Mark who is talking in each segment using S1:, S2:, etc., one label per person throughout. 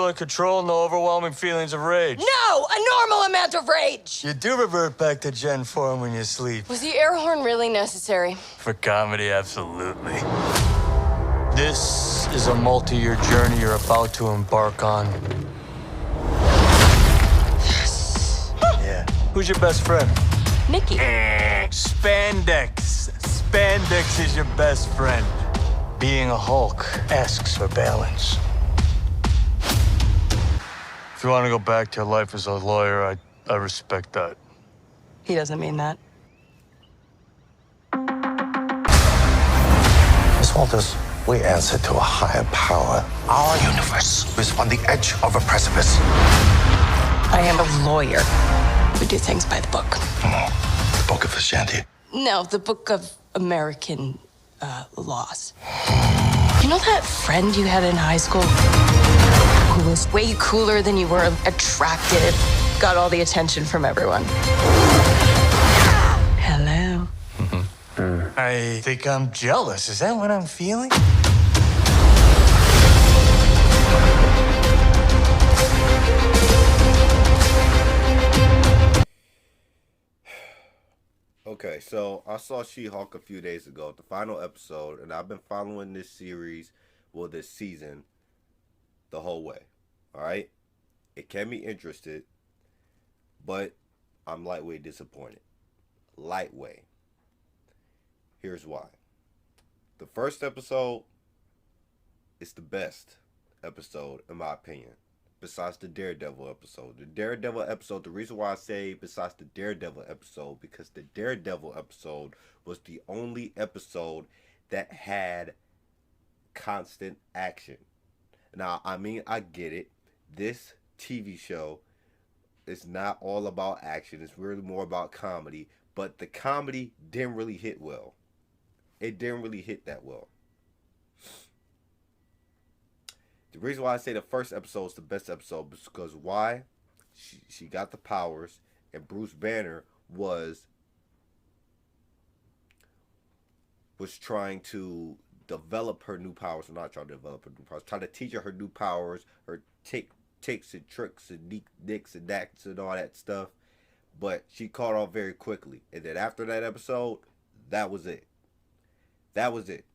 S1: muscular control, no overwhelming feelings of rage.
S2: No! A normal amount of rage!
S1: You do revert back to Gen form when you sleep.
S2: Was the air horn really necessary?
S1: For comedy, absolutely. This is a multi-year journey you're about to embark on.
S2: Yes.
S1: Yeah. Who's your best friend?
S2: Mickey.
S1: Spandex. Spandex is your best friend. Being a Hulk asks for balance. If you want to go back to your life as a lawyer, I respect that.
S2: He doesn't mean that.
S3: Miss Walters, we answer to a higher power. Our universe is on the edge of a precipice.
S2: I am a lawyer. We do things by the book.
S3: The Book of Ashanti.
S2: No, the Book of American laws. You know that friend you had in high school who was way cooler than you were, attractive, got all the attention from everyone? Hello.
S1: I think I'm jealous. Is that what I'm feeling?
S4: Okay, so I saw She-Hulk a few days ago, the final episode, and I've been following this series, well, this season, the whole way. All right? It can be interested, but I'm lightweight disappointed. Lightweight. Here's why. The first episode is the best episode, in my opinion, besides the Daredevil episode. The Daredevil episode, the reason why I say besides the Daredevil episode, because the Daredevil episode was the only episode that had constant action. Now, I mean, I get it. This TV show is not all about action. It's really more about comedy. But the comedy didn't really hit well. It didn't really hit that well. The reason why I say the first episode is the best episode is because why? She got the powers, and Bruce Banner was trying to develop her new powers. Not trying to develop her new powers. Trying to teach her new powers, her ticks and tricks and nicks and nacks and all that stuff. But she caught on very quickly. And then after that episode, that was it. That was it.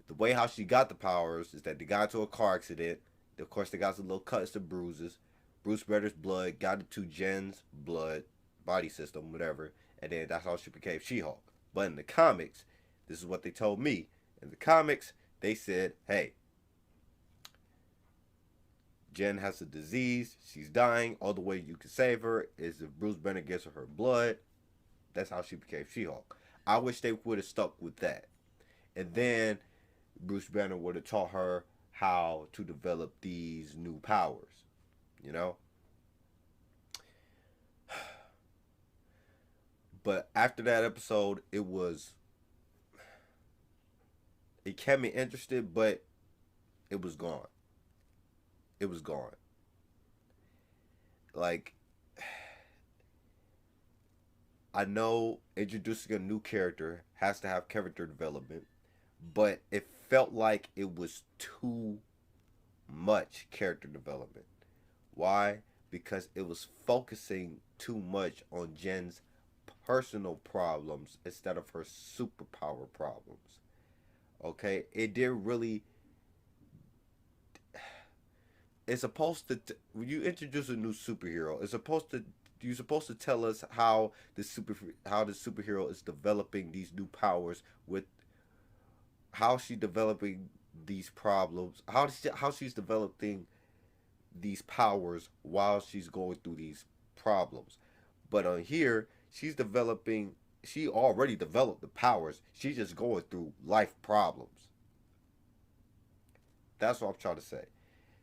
S4: The way how she got the powers is that they got into a car accident. Of course, they got some little cuts and bruises. Bruce Banner's blood got into Jen's blood, body system, whatever. And then that's how she became She-Hulk. But in the comics, this is what they told me. In the comics, they said, hey, Jen has a disease. She's dying. All the way you can save her is if Bruce Banner gives her blood. That's how she became She-Hulk. I wish they would have stuck with that. And then Bruce Banner would have taught her how to develop these new powers. You know? But after that episode, it kept me interested, but it was gone. It was gone. Like, I know introducing a new character has to have character development, but it felt like it was too much character development. Why? Because it was focusing too much on Jen's personal problems instead of her superpower problems. Okay? It didn't really... It's supposed to... When you introduce a new superhero, you're supposed to tell us how the superhero is developing these new powers, with how she's developing these problems, how she's developing these powers while she's going through these problems. But on here, she already developed the powers. She's just going through life problems. That's what I'm trying to say.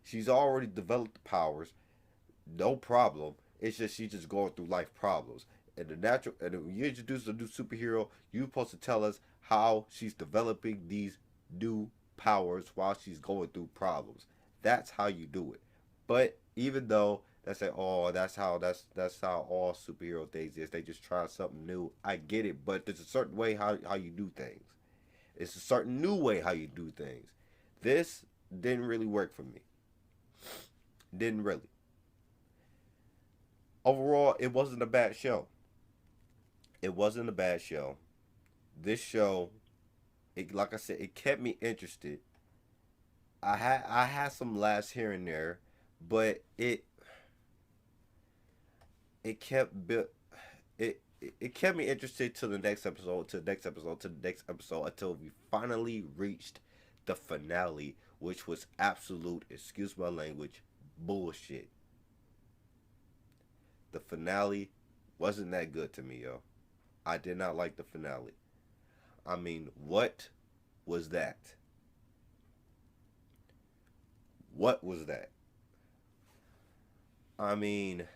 S4: She's already developed the powers, no problem. It's just she's just going through life problems. And when you introduce a new superhero, you're supposed to tell us how she's developing these new powers while she's going through problems. That's how you do it. But even though that's how all superhero things is, they just try something new. I get it, but there's a certain way how you do things. It's a certain new way how you do things. This didn't really work for me. Didn't really. Overall, it wasn't a bad show. It wasn't a bad show. This show, like I said, it kept me interested. I had some laughs here and there, but it kept it kept me interested to the next episode, to the next episode, to the next episode, until we finally reached the finale, which was absolute, excuse my language, bullshit. The finale wasn't that good to me, yo. I did not like the finale. I mean, what was that? What was that? I mean,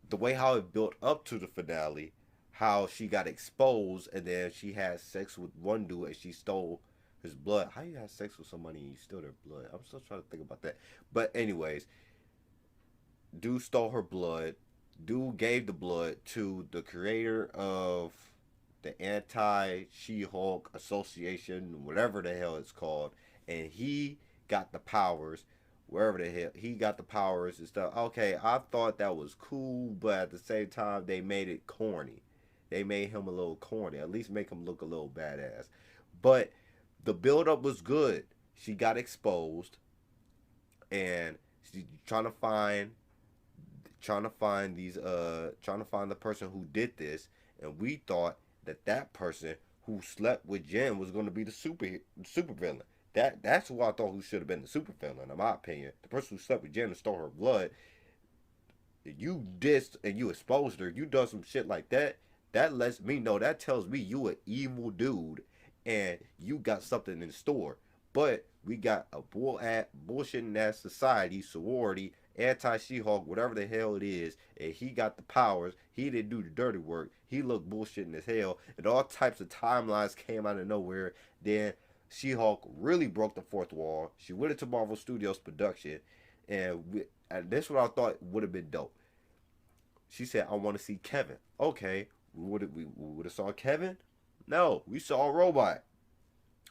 S4: the way how it built up to the finale, how she got exposed and then she had sex with one dude and she stole his blood. How you have sex with somebody and you steal their blood? I'm still trying to think about that. But anyways, dude stole her blood. Dude gave the blood to the creator of the She-Hulk Association, whatever the hell it's called, and he got the powers, wherever the hell he got the powers and stuff. Okay, I thought that was cool, but at the same time, they made it corny. They made him a little corny, at least make him look a little badass. But the build-up was good. She got exposed, and she's trying to find the person who did this, and we thought that person who slept with Jen was going to be the super villain. That's who I thought who should have been the super villain, in my opinion. The person who slept with Jen and stole her blood. You dissed and you exposed her. You done some shit like that. That lets me know. That tells me you an evil dude, and you got something in store. But we got a bullshitting ass society, sorority, anti-She-Hulk, whatever the hell it is, and he got the powers. He didn't do the dirty work. He looked bullshitting as hell, and all types of timelines came out of nowhere. Then She-Hulk really broke the fourth wall. She went into Marvel Studios production, and this is what I thought would have been dope. She said, "I want to see Kevin." Okay, we would have saw Kevin? No, we saw a robot.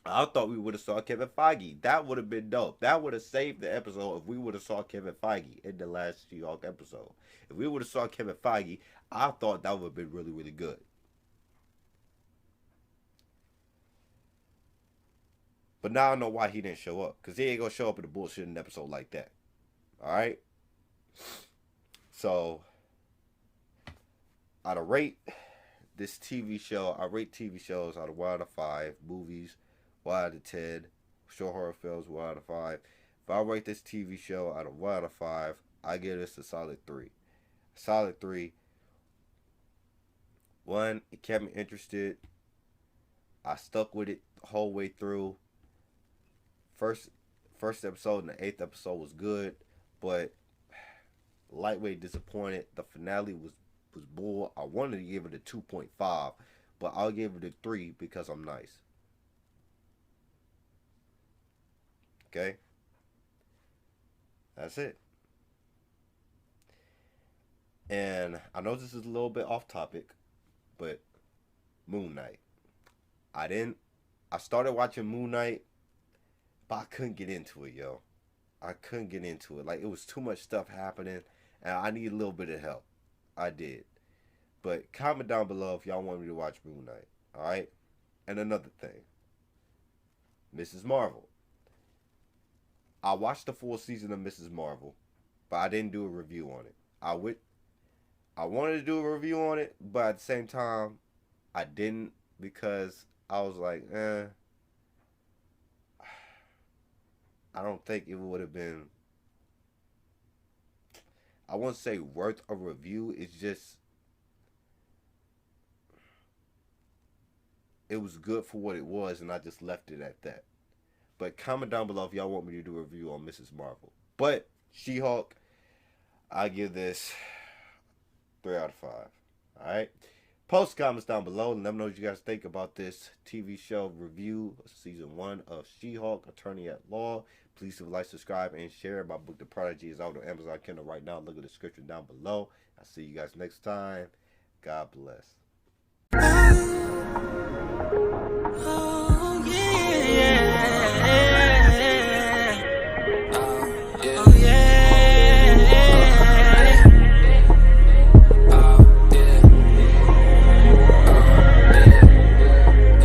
S4: I thought we would have saw Kevin Feige. That would have been dope. That would have saved the episode if we would have saw Kevin Feige in the last She-Hulk episode. If we would have saw Kevin Feige, I thought that would have been really, really good. But now I know why he didn't show up. Because he ain't going to show up in a bullshitting episode like that. Alright? So, out of rate this TV show, I rate TV shows out of 1 out of 5, movies 1 out of 10, short horror films 1 out of 5. If I rate this TV show out of 1 out of 5, I give this a solid 3. Solid 3. 1, it kept me interested. I stuck with it the whole way through. First episode and the 8th episode was good, but lightweight disappointed. The finale was bull. I wanted to give it a 2.5, but I'll give it a 3 because I'm nice. Okay? That's it. And I know this is a little bit off topic, but Moon Knight. I started watching Moon Knight, but I couldn't get into it, yo. I couldn't get into it. Like, it was too much stuff happening, and I need a little bit of help. I did. But comment down below if y'all want me to watch Moon Knight. Alright? And another thing. Mrs. Marvel. I watched the full season of Mrs. Marvel, but I didn't do a review on it. I wanted to do a review on it, but at the same time, I didn't because I was like, I don't think it would have been, I won't say worth a review. It's just, it was good for what it was, and I just left it at that. But comment down below if y'all want me to do a review on Mrs. Marvel. But She-Hulk, I give this 3 out of 5. Alright? Post comments down below and let me know what you guys think about this TV show review of season 1 of She-Hulk, Attorney at Law. Please do like, subscribe, and share. My book, The Prodigy, is out on Amazon Kindle right now. Look at the description down below. I'll see you guys next time. God bless.
S5: Oh, yeah. yeah.